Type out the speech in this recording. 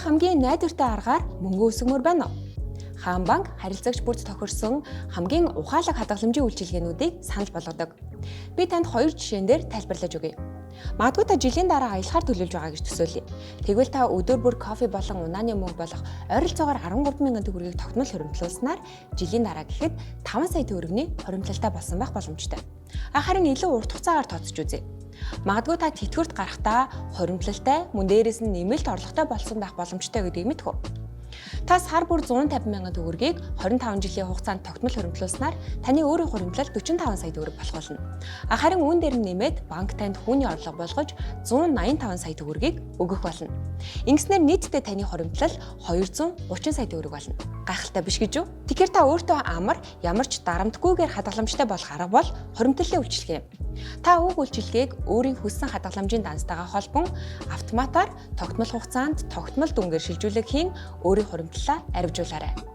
хамгийн найдвартай аргаар мөнгө өсгмөр байна уу? Хаан банк харилцагч бүрд тохирсон хамгийн ухаалаг хадгаламжийн үйлчилгээнүүдийг санал болгодог. Би танд 2 жишээн дээр тайлбарлаж өгье. Магадгүй та жилийн дараа аялахаар төлөвлөж байгаа гэж төсөөлье. Тэгвэл та өдөр бүр кофе болон унааны мөнгө болох ойролцоогоор 13,000 төгрөгийг тогтмол хуримтлуулснаар жилийн дараа гэхэд 5 сая төгрөгийн хуримтлалтай болсон байх боломжтой. Харин илүү урт хугацаагаар тооцож үзье. Магадгүй та тэтгэврт гарахдаа хуримтлалтай, мөн дээрээс нь нэмэлт орлоготой болсон байх боломжтой гэдгийг мэдэх үү? Та сар бүр 150,000 төгрөгийг 25 жилийн хугацаанд тогтмол хуримтлуулснаар таны өөрийн хуримтлал 45 сая төгрөг болох болно. Харин үүн дээр нэмээд банк танд хүүний орлого болгож 185 сая төгрөгийг өгөх болно. Ингэснээр нийтдээ таны хуримтлал 230 сая төгрөг болно. Гайхалтай биш гэж үү? Тэгэхээр та өөртөө амар ямар ч дарамтгүйгээр хадгаламжтай болох арга бол хуримтлалын үйлчилгээ юм. Та уг үйлчилгээг өөрийн хүссэн хадгаламжийн данстайгаа холбон автоматар тогтмол хугацаанд тогтмол дүнгээр шилжүүлэг хийн өөрийн хуримтлалаа арвижуулаарай.